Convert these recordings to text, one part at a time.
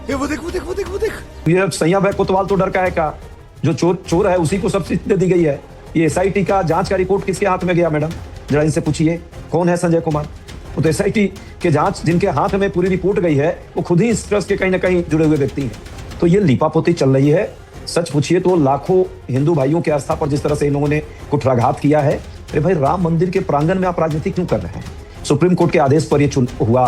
वो देख वो देख वो देख वो देख। ये सैया भाई कोतवाल तो डर का है का, जो चोर है उसी को सब्सिडी दे दी गई है। ये एसआईटी का जांच का रिपोर्ट किसके हाथ में गया मैडम, जरा इनसे पूछिए कौन है संजय कुमार। वो तो एसआईटी के जांच जिनके हाथ में पूरी रिपोर्ट गई है वो खुद ही इस ट्रस्ट के कहीं ना कहीं जुड़े हुए व्यक्ति हैं। तो ये लीपापोती चल रही है। सच पूछिए तो लाखों हिंदू भाइयों की आस्था पर जिस तरह से इन लोगों ने कुठाराघात किया है। अरे भाई, राम मंदिर के प्रांगण में आप राजनीति क्यों कर रहे हैं? सुप्रीम कोर्ट के आदेश पर ये हुआ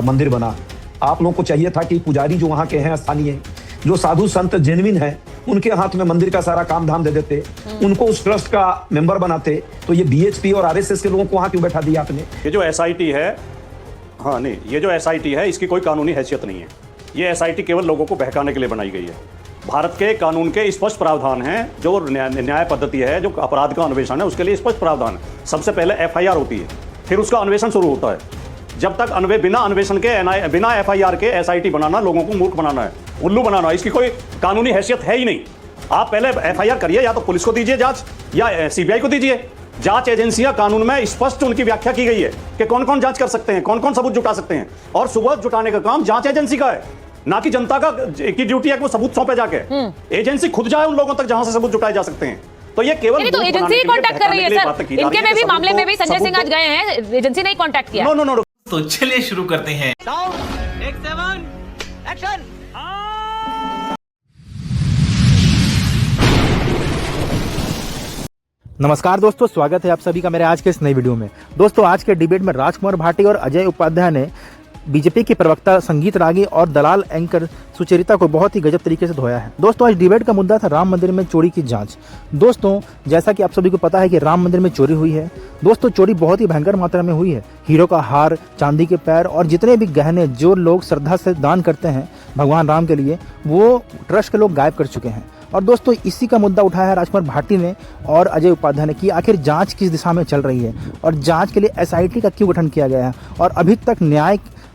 मंदिर बना। आप लोगों को चाहिए था कि पुजारी जो वहां के हैं स्थानीय, जो साधु संत जेन्युइन है, उनके हाथ में मंदिर का सारा काम धाम दे देते, उनको उस ट्रस्ट का मेंबर बनाते। तो ये बीएचपी और आरएसएस के लोगों को वहां क्यों बैठा दिया आपने? ये जो एसआईटी है, हाँ नहीं, ये जो एसआईटी है इसकी कोई कानूनी हैसियत नहीं है। ये एसआईटी केवल लोगों को बहकाने के लिए बनाई गई है। भारत के कानून के स्पष्ट प्रावधान हैं, जो न्याय पद्धति है, जो अपराध का अन्वेषण है, उसके लिए स्पष्ट प्रावधान है। सबसे पहले एफआईआर होती है, फिर उसका अन्वेषण शुरू होता है। जब तक बिना अन्वेषण के, बिना एफआईआर के एसआईटी बनाना लोगों को मूर्ख बनाना है, उल्लू बनाना है। इसकी कोई कानूनी हैसियत है ही नहीं। आप पहले एफआईआर करिए, या तो पुलिस को दीजिए जांच या सीबीआई को दीजिए। जांच एजेंसियां कानून में स्पष्ट उनकी व्याख्या की गई है कि कौन कौन जांच कर सकते हैं, कौन कौन सबूत जुटा सकते हैं, और सबूत जुटाने का काम जांच एजेंसी का है, ना कि जनता की ड्यूटी है कि वो सबूत सौंपे जाके। एजेंसी खुद जाए उन लोगों तक जहां से सबूत जुटाए जा सकते हैं। तो ये केवल तो एजेंसी कांटेक्ट कर रही है सर। इनके में भी मामले में भी संजय सिंह आज गए हैं, एजेंसी ने कांटेक्ट किया। No no no. तो चलिए शुरू करते हैं। एक्शन। नमस्कार दोस्तों, स्वागत है आप सभी का मेरे आज के इस नई वीडियो में। दोस्तों, आज के डिबेट में राजकुमार भाटी और अजय उपाध्याय ने बीजेपी के प्रवक्ता संगीत रागी और दलाल एंकर सुचरिता को बहुत ही गजब तरीके से धोया है। दोस्तों, आज डिबेट का मुद्दा था राम मंदिर में चोरी की जांच। दोस्तों, जैसा कि आप सभी को पता है कि राम मंदिर में चोरी हुई है। दोस्तों, चोरी बहुत ही भयंकर मात्रा में हुई है। हीरो का हार, चांदी के पैर और जितने भी गहने जो लोग श्रद्धा से दान करते हैं भगवान राम के लिए, वो ट्रस्ट के लोग गायब कर चुके हैं। और दोस्तों, इसी का मुद्दा उठाया है राजकुमार भाटी ने और अजय उपाध्याय ने कि आखिर जांच किस दिशा में चल रही है और जांच के लिए एसआईटी का क्यों गठन किया गया है, और अभी तक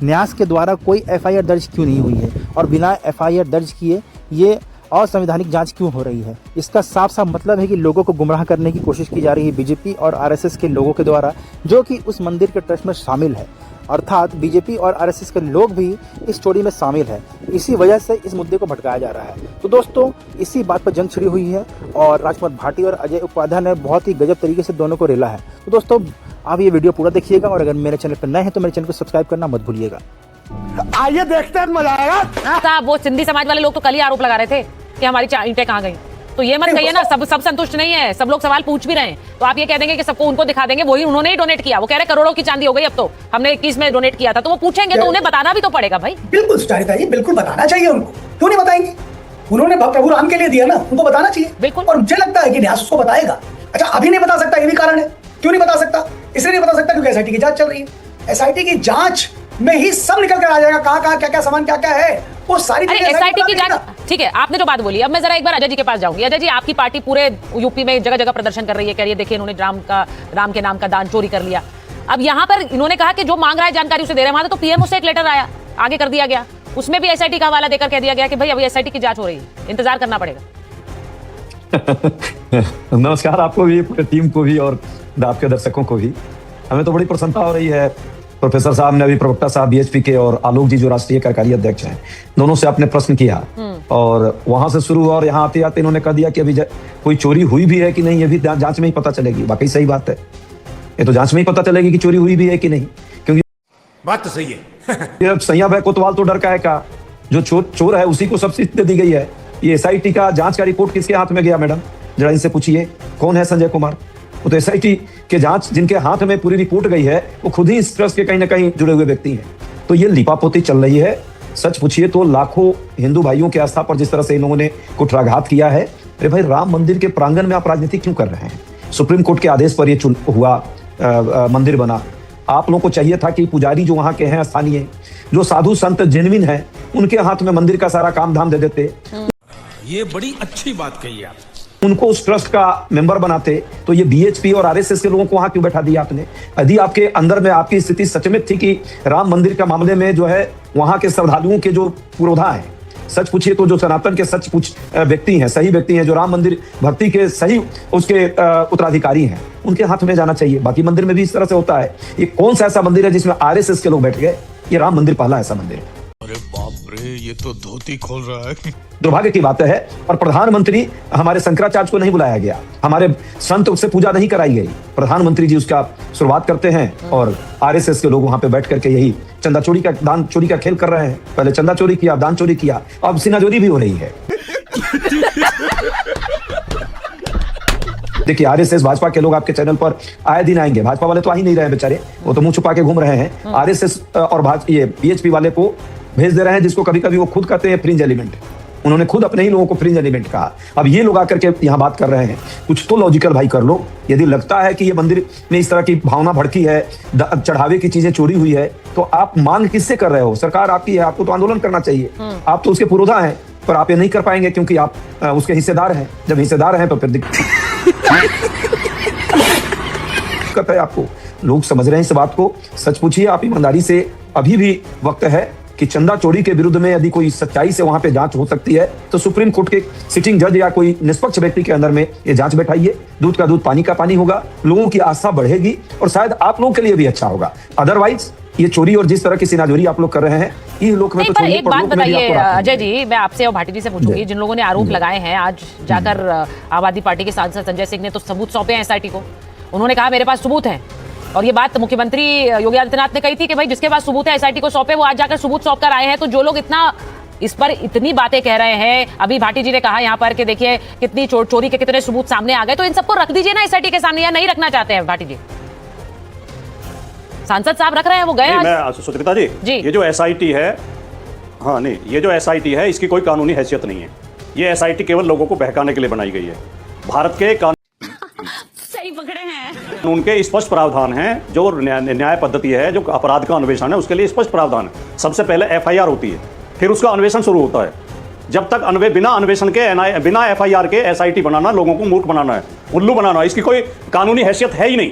न्यास के द्वारा कोई एफआईआर दर्ज क्यों नहीं हुई है, और बिना एफआईआर दर्ज किए ये असंवैधानिक जांच क्यों हो रही है। इसका साफ साफ मतलब है कि लोगों को गुमराह करने की कोशिश की जा रही है बीजेपी और आरएसएस के लोगों के द्वारा, जो कि उस मंदिर के ट्रस्ट में शामिल है। अर्थात बीजेपी और आरएसएस के लोग भी इस चोरी में शामिल है। इसी वजह से इस मुद्दे को भटकाया जा रहा है। तो दोस्तों, इसी बात पर जंग छिड़ी हुई है और राजकुमार भाटी और अजय उपाध्याय ने बहुत ही गजब तरीके से दोनों को रेला है। तो दोस्तों, आप ये वीडियो पूरा देखिएगा, और अगर मेरे चैनल पर नए हैं तो मेरे चैनल को सब्सक्राइब करना मत भूलिएगा। आइए देखते हैं, मजा आएगा। साहब, वो सिंधी समाज वाले लोग तो कल ही आरोप लगा रहे थे कि हमारी ईंटें कहाँ गई। तो ये मत कहिए ना, सब संतुष्ट नहीं है, सब लोग सवाल पूछ भी रहे हैं। तो आप ये कह देंगे कि सबको उनको दिखा देंगे, वही उन्होंने ही डोनेट किया। वो कह रहे करोड़ों की चांदी हो गई, अब तो हमने 21 में डोनेट किया था। तो वो पूछेंगे तो उन्हें बताना भी तो पड़ेगा भाई। बिल्कुल सुचारिता जी, बिल्कुल बताना चाहिए उनको। क्यों नहीं बताएंगे? उन्होंने प्रभु राम के लिए दिया ना, उनको बताना चाहिए। बिल्कुल। और मुझे लगता है कि न्यास उसको बताएगा। अच्छा, अभी नहीं बता सकता, ये भी कारण है। क्यों नहीं बता सकता? इसलिए नहीं बता सकता क्योंकि एसआईटी की जांच चल रही है। एसआईटी की जांच में ही सब निकल कर आ जाएगा, कहाँ क्या क्या सामान क्या क्या है, वो सारी चीजें एसआईटी की जांच। ठीक है, आपने जो बात बोली, अब मैं जरा एक बार अजय जी के पास जाऊंगी। अजय जी, आपकी पार्टी पूरे यूपी में जगह जगह प्रदर्शन कर रही है, कह रही है देखिए इन्होंने राम के नाम का दान चोरी कर लिया। अब यहाँ पर इन्होंने कहा कि जो मांग रहा है जानकारी उसे दे रहे हैं। वहां तो पीएमओ से एक लेटर आया, आगे कर दिया गया, उसमें भी एसआईटी का हवाला देकर कह दिया गया कि भाई अभी एसआईटी की जांच हो रही है, इंतजार करना पड़ेगा। नमस्कार आपको भी, पूरी टीम को भी और आपके दर्शकों को भी। हमें तो बड़ी प्रसन्नता हो रही है। प्रोफेसर साहब ने अभी, प्रवक्ता साहब बीएचपी के, और आलोक जी जो राष्ट्रीय कार्यकारी अध्यक्ष हैं, दोनों से आपने प्रश्न किया और वहां से शुरू हुआ, और यहाँ आते आते इन्होंने कह दिया कि अभी कोई चोरी हुई भी है कि नहीं, ये भी जांच में ही पता चलेगी। वाकई सही बात है, ये तो जांच में ही पता चलेगी कि चोरी हुई भी है कि नहीं, क्योंकि बात तो सही है। ये सैया भाई कोतवाल तो डर का है का, जो चोर है उसी को सब्सिडी दे दी गई है। ये एसआईटी का जांच का रिपोर्ट किसके हाथ में गया मैडम, जरा इनसे पूछिए कौन है संजय कुमार। वो तो एसआईटी के जांच जिनके हाथ में पूरी रिपोर्ट गई है वो खुद ही इस ट्रस्ट के कहीं ना कहीं जुड़े हुए व्यक्ति हैं। तो ये लीपापोती चल रही है। सच पूछिए तो लाखों हिंदू भाइयों की आस्था पर जिस तरह से इन लोगों ने कुठाराघात किया है। अरे भाई, राम मंदिर के प्रांगण में आप राजनीति क्यों कर रहे हैं? सुप्रीम कोर्ट के आदेश पर ये हुआ मंदिर बना। आप लोगों को चाहिए था कि पुजारी जो वहां के हैं स्थानीय, जो साधु संत जेन्युइन है, उनके हाथ में मंदिर का सारा काम धाम दे देते। ये बड़ी अच्छी बात कही आप, उनको उस ट्रस्ट का मेंबर बनाते। तो ये बीएचपी और आरएसएस के लोगों को वहां क्यों बैठा दिया आपने? यदि आपके अंदर में आपकी स्थिति सच में थी कि राम मंदिर का मामले में जो है वहां के श्रद्धालुओं के जो पुरोधा है, सच पूछिए तो जो सनातन के सच पूछ व्यक्ति हैं, सही व्यक्ति हैं, जो राम मंदिर भक्ति के सही उसके उत्तराधिकारी हैं, उनके हाथ में जाना चाहिए। बाकी मंदिर में भी इस तरह से होता है। ये कौन सा ऐसा मंदिर है जिसमें आरएसएस के लोग बैठ गए? ये राम मंदिर पहला ऐसा मंदिर है। रे, ये तो धोती खोल रहा है। दुर्भाग्य की बात है और प्रधानमंत्री हमारे शंकराचार्य को नहीं बुलाया गया, हमारे संत उससे पूजा नहीं कराई गई। प्रधानमंत्री जी उसका शुरुआत करते हैं और आरएसएस के लोग वहां पे बैठ करके यही चंदा चोरी का दान चोरी का खेल कर रहे हैं। पहले चंदा चोरी किया, दान चोरी किया, अब सीनाचोरी भी हो रही है। देखिए आरएसएस भाजपा के लोग आपके चैनल पर आए दिन आएंगे, भाजपा वाले तो आ ही नहीं रहे बेचारे, वो तो मुंह छुपा के घूम रहे हैं। आरएसएस और ये बीएचपी वाले को भेज दे रहे हैं, जिसको कभी कभी वो खुद कहते हैं फ्रिंज एलिमेंट। उन्होंने खुद अपने ही लोगों को फ्रिंज एलिमेंट कहा। अब ये लोग आकर के यहाँ बात कर रहे हैं, कुछ तो लॉजिकल भाई कर लो। यदि लगता है कि ये मंदिर में इस तरह की भावना भड़की है, चढ़ावे की चीजें चोरी हुई है, तो आप मांग किससे कर रहे हो? सरकार आपकी है, आपको तो आंदोलन करना चाहिए। आप तो उसके पुरोधा हैं, पर आप ये नहीं कर पाएंगे क्योंकि आप उसके हिस्सेदार हैं। जब हिस्सेदार हैं तो फिर दिक्कत है आपको। लोग समझ रहे हैं इस बात को। सच पूछिए आप ईमानदारी से, अभी भी वक्त है कि चंदा चोरी के विरुद्ध में यदि कोई सच्चाई से वहां पे जांच हो सकती है तो सुप्रीम कोर्ट के सिटिंग जज या कोई निष्पक्ष व्यक्ति के अंदर में ये जांच बैठाइए। दूध का दूध पानी का पानी होगा, लोगों की आस्था बढ़ेगी और शायद आप लोगों के लिए भी अच्छा होगा। अदरवाइज ये चोरी और जिस तरह की सिनाजोरी आप लोग कर रहे हैं, ये लोग में तो पर एक बात बताइए अजय जी, मैं आपसे और भाटी जी से पूछूंगी, जिन लोगों ने आरोप लगाए हैं, आज जाकर आम आदमी पार्टी के सांसद संजय सिंह ने तो सबूत सौंपे हैं एसआईटी को। उन्होंने कहा मेरे पास सबूत हैं, और ये बात मुख्यमंत्री योगी आदित्यनाथ ने कही थी कि भाई जिसके पास सबूत है एसआईटी को सौंपे। वो आज जाकर सबूत सौंप कर आए हैं। तो जो लोग इस पर इतनी बातें कह रहे हैं, अभी भाटी जी ने कहा यहाँ पर कि देखिए कितनी चोरी के कितने सबूत सामने आ गए, तो इन सबको रख दीजिए ना एसआईटी के सामने, या नहीं रखना चाहते हैं भाटी जी? सांसद साहब रख रहे हैं, वो गए आज। सुचरिता जी, ये जो एसआईटी है, हाँ नहीं, ये जो एसआईटी है इसकी कोई कानूनी हैसियत नहीं है। ये एसआईटी केवल लोगों को बहकाने के लिए बनाई गई है। भारत के कानून के स्पष्ट प्रावधान हैं, जो न्याय पद्धति है, जो अपराध का अन्वेषण है, उसके लिए स्पष्ट प्रावधान है। सबसे पहले एफआईआर होती है, फिर उसका अन्वेषण शुरू होता है। जब तक बिना अन्वेषण के, बिना एफआईआर के एसआईटी बनाना लोगों को मूर्ख बनाना है, उल्लू बनाना है। इसकी कोई कानूनी हैसियत है ही नहीं।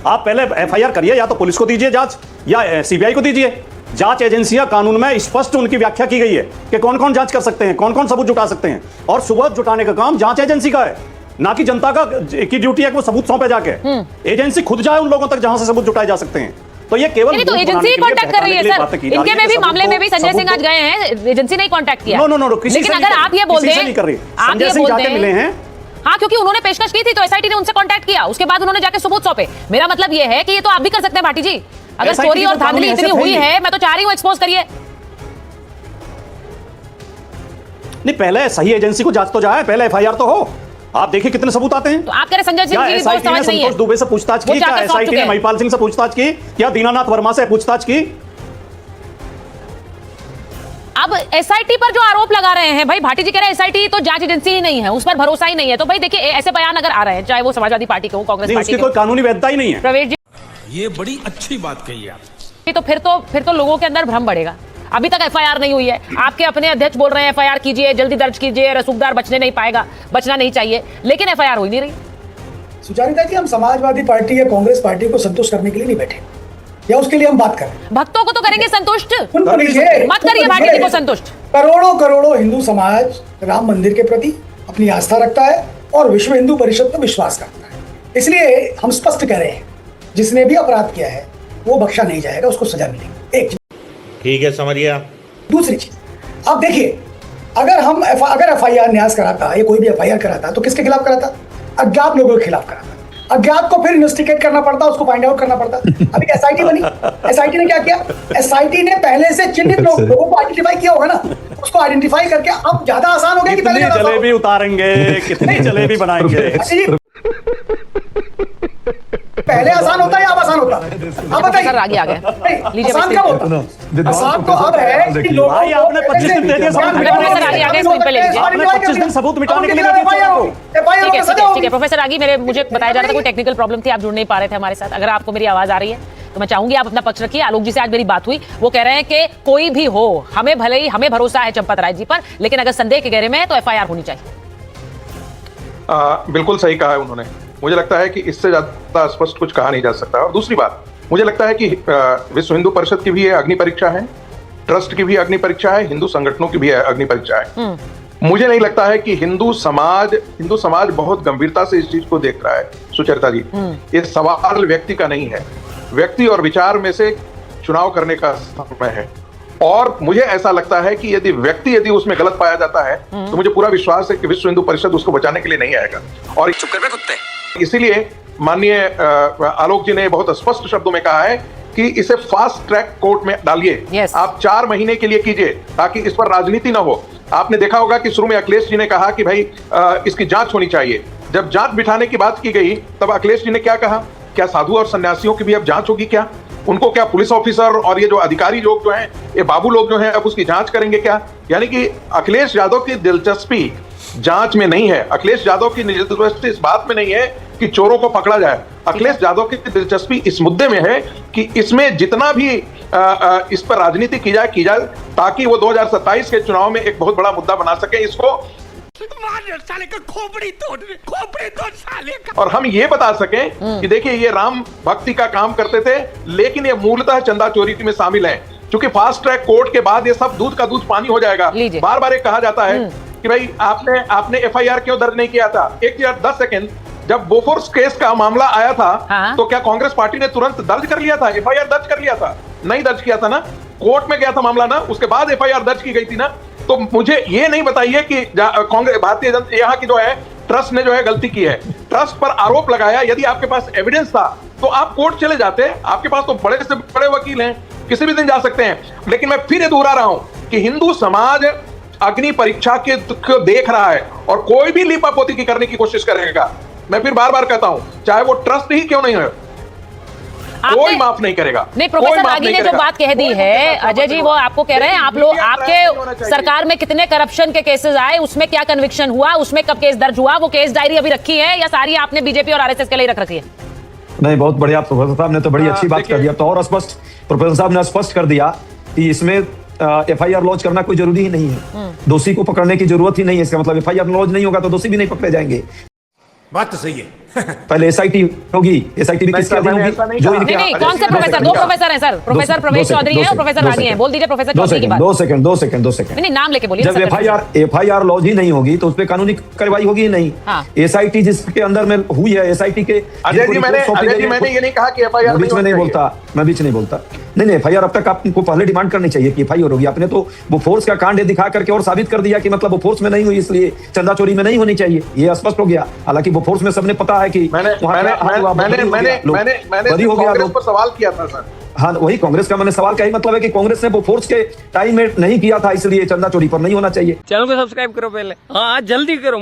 आप पहले एफआईआर करिए, या तो पुलिस को दीजिए जांच या सीबीआई को दीजिए। जांच एजेंसियां कानून में स्पष्ट उनकी व्याख्या की गई है कि कौन कौन जांच कर सकते हैं, कौन कौन सबूत जुटा सकते हैं, और सबूत जुटाने का काम जांच एजेंसी का है, ना कि जनता की ड्यूटी है कि वो सबूत सौंपे जाके। एजेंसी खुद जाए उन लोगों तक जहां से सबूत जुटाए जा सकते हैं। तो ये केवल तो एजेंसी कांटेक्ट कर रही है सर। इनके में भी मामले में भी संजय सिंह आज गए हैं, एजेंसी नहीं कांटेक्ट किया। नो, लेकिन अगर आप ये बोल दें, आप ये बोल दें मिले हैं, हाँ, क्योंकि उन्होंने पेशकश की थी तो एसआईटी ने उनसे कांटेक्ट किया, उसके बाद उन्होंने जाके सबूत सौंपे। मेरा मतलब ये है कि ये तो आप भी कर सकते हैं भाटी जी। अगर चोरी और धांधली इतनी हुई है, मैं तो चाह रही हूँ एक्सपोज करिए। नहीं, पहले सही एजेंसी को जांच तो जाए, पहले एफआईआर तो हो। आप देखिए कितने सबूत आते हैं। तो आप कह रहे संजय सिंह की समझ नहीं है। संतोष दुबे से पूछताछ की, क्या एसआईटी ने महिपाल सिंह से पूछताछ की, क्या दीनानाथ वर्मा से पूछताछ की? अब एसआईटी पर जो आरोप लगा रहे हैं, भाई भाटी जी कह रहे हैं एसआईटी तो जांच एजेंसी ही नहीं है, उस पर भरोसा ही नहीं है। तो भाई देखिए ऐसे बयान अगर आ रहे हैं, चाहे वो समाजवादी पार्टी के हो, कांग्रेस पार्टी के, उसकी कोई कानूनी वैधता ही नहीं है। प्रवेश जी, ये बड़ी अच्छी बात कही आप। तो फिर तो लोगों के अंदर भ्रम बढ़ेगा। अभी तक एफआईआर नहीं हुई है, आपके अपने अध्यक्ष बोल रहे हैं एफआईआर कीजिए, जल्दी दर्ज कीजिए, रसूखदार बचने नहीं पाएगा, बचना नहीं चाहिए, लेकिन एफआईआर हो ही नहीं रही। सुचारिता जी, हम समाजवादी पार्टी या कांग्रेस पार्टी को संतुष्ट करने के लिए नहीं बैठे, या उसके लिए हम बात करें। भक्तों को तो करेंगे संतुष्ट, मत करिए भाटी जी को संतुष्ट। करोड़ों हिंदू समाज राम मंदिर के प्रति अपनी आस्था रखता है और विश्व हिंदू परिषद पर विश्वास करता है। इसलिए हम स्पष्ट कह रहे हैं, जिसने भी अपराध किया है वो बख्शा नहीं जाएगा, उसको सजा मिलेगी। एक ठीक है, समझ गया। दूसरी चीज, आप देखिए, अगर एफआईआर न्यास कराता, या कोई भी एफआईआर कराता, तो किसके खिलाफ कराता? अज्ञात लोगों के खिलाफ कराता। अज्ञात को फिर इन्वेस्टिगेट करना पड़ता, उसको फाइंड आउट करना पड़ता। अभी एसआईटी बनी, एसआईटी ने क्या किया? एसआईटी ने पहले से चिन्हित लोगों को आइडेंटिफाई किया होगा ना, उसको आइडेंटिफाई करके अब ज्यादा आसान हो गया कि पहले जलेबी उतारेंगे, कितनी जलेबी बनाएंगे। पहले आसान होता है या अब आसान होता? आप बताइए। सर आगे आ गए, आसान कब होता? आसान तो अब है कि लोगों भाई आपने 25 दिन दे दिए आपने 25 दिन सबूत मिटाने के लिए ठीक है प्रोफेसर आगे, मुझे बताया जा रहा था कोई टेक्निकल प्रॉब्लम थी, आप जुड़ नहीं पा रहे थे हमारे साथ। अगर आपको मेरी आवाज आ रही है तो मैं चाहूंगी आप अपना पक्ष रखिए। आलोक जी से आज मेरी बात हुई, वो कह रहे हैं कि कोई भी हो, हमें भले ही हमें भरोसा है चंपत राय जी पर, लेकिन अगर संदेह के घेरे में है तो एफआईआर होनी चाहिए। बिल्कुल सही कहा है उन्होंने। मुझे लगता है कि इससे ज्यादा स्पष्ट कुछ कहा नहीं जा सकता। और दूसरी बात, मुझे लगता है कि विश्व हिंदू परिषद की भी अग्नि परीक्षा है, ट्रस्ट की भी अग्नि परीक्षा है, हिंदू संगठनों की भी अग्नि परीक्षा है। मुझे नहीं लगता है कि हिंदू समाज बहुत गंभीरता से इस चीज को देख रहा है। सुचरिता जी, ये सवाल व्यक्ति का नहीं है, व्यक्ति और विचार में से चुनाव करने का समय है। और मुझे ऐसा लगता है कि यदि उसमें गलत पाया जाता है तो मुझे पूरा विश्वास है कि विश्व हिंदू परिषद उसको बचाने के लिए नहीं आएगा। और इसीलिए माननीय आलोक जी ने बहुत स्पष्ट शब्दों में कहा है कि इसे फास्ट ट्रैक कोर्ट में डालिए। Yes. आप 4 महीने के लिए कीजिए ताकि इस पर राजनीति ना हो। आपने देखा होगा कि शुरू में अखिलेश जी ने कहा कि भाई इसकी जांच होनी चाहिए। जब जांच बिठाने की बात की गई तब अखिलेश जी ने क्या कहा, क्या साधु और सन्यासियों की भी अब जांच होगी क्या? उनको क्या पुलिस ऑफिसर और ये जो अधिकारी लोग जो हैं, ये बाबू लोग जो हैं, अब उसकी जांच करेंगे क्या? यानी कि अखिलेश यादव की दिलचस्पी जांच में नहीं है। अखिलेश यादव की दिलचस्पी इस बात में नहीं है कि चोरों को पकड़ा जाए। अखिलेश यादव की दिलचस्पी इस मुद्दे में है कि इसमें जितना भी इस पर राजनीति की जाए ताकि वो 2027 के चुनाव में एक बहुत बड़ा मुद्दा बना सके इसको, साले का खोपड़ी तोड़ साले का। और हम ये बता सकें कि देखिए ये राम भक्ति का काम करते थे लेकिन ये मूलतः चंदा चोरी में शामिल हैं। क्योंकि फास्ट ट्रैक कोर्ट के बाद ये सब दूध का दूध पानी हो जाएगा। बार बार कहा जाता है कि भाई आपने एफआईआर क्यों दर्ज नहीं किया था? 10 सेकंड, जब बोफोर्स केस का मामला आया था तो क्या कांग्रेस पार्टी ने तुरंत दर्ज कर लिया था, एफआईआर दर्ज कर लिया था? नहीं दर्ज किया था ना, कोर्ट में गया था मामला ना, उसके बाद एफआईआर दर्ज की गई थी ना। तो मुझे ये नहीं बताइए कि कांग्रेस भारतीय जनता यहाँ की जो है ट्रस्ट ने जो है गलती की है, ट्रस्ट पर आरोप लगाया। यदि आपके पास एविडेंस था तो आप कोर्ट चले जाते, आपके पास तो बड़े से बड़े वकील हैं, किसी भी दिन जा सकते हैं। लेकिन मैं फिर ये दोहरा रहा हूं कि हिंदू समाज अग्नि परीक्षा को देख रहा है और कोई भी लीपापोती की करने की कोशिश करेगा। मैं फिर बार बार कहता हूं, चाहे वो ट्रस्ट ही क्यों नहीं है, कोई माफ नहीं करेगा। नहीं, प्रोफेसर रागी ने जो बात कह दी है, अजय जी, वो आपको कह रहे हैं आप लोग, आपके सरकार में कितने करप्शन के केसेस आए, उसमें क्या कन्विक्शन हुआ, उसमें कब केस दर्ज हुआ, वो केस डायरी अभी रखी है या सारी आपने बीजेपी और आरएसएस के लिए रख रखी है? नहीं, बहुत बढ़िया प्रोफेसर साहब ने तो बड़ी अच्छी बात कर दिया। तो और स्पष्ट प्रोफेसर साहब ने स्पष्ट कर दिया कि इसमें एफआईआर लॉन्च करना कोई जरूरी ही नहीं है, दोषी को पकड़ने की जरूरत ही नहीं है। इसका मतलब एफआईआर लॉन्च नहीं होगा तो दोषी भी नहीं पकड़े जाएंगे। बात तो सही है। पहले एसआईटी होगी, एसआईटी भी किसके अधीन होगी? जो नहीं, कौन से प्रोफेसर? 2 प्रोफेसर हैं सर, प्रोफेसर प्रवेश चौधरी हैं और प्रोफेसर रागी हैं। बोल दीजिए प्रोफेसर चौधरी की बात। 2 सेकंड। नहीं, नाम लेके बोलिए। जब एफआईआर लॉन्च ही नहीं होगी तो उस पर कानूनी कार्रवाई होगी ही नहीं। एसआईटी जिसके अंदर में हुई है, एसआईटी के अजय जी मैंने ये नहीं कहा कि एफआईआर बीच में नहीं बोलता, मैं बीच नहीं बोलता। नहीं, एफआईआर अब तक आपको पहले डिमांड करनी चाहिए कि एफआईआर होगी। आपने तो वो फोर्स का कांड दिखा करके और साबित कर दिया कि मतलब वो फोर्स में नहीं हुई, इसलिए चंदा चोरी में नहीं होनी चाहिए, ये स्पष्ट हो गया। हालांकि वो फोर्स में सबने पता है कि मैंने कांग्रेस पर सवाल किया था सर। हाँ, वही कांग्रेस का मैंने सवाल का ही मतलब है कि कांग्रेस ने वो फोर्स के टाइम में नहीं किया था, इसलिए चंदा चोरी पर नहीं होना चाहिए। चैनल को सब्सक्राइब करो पहले, हाँ जल्दी करो।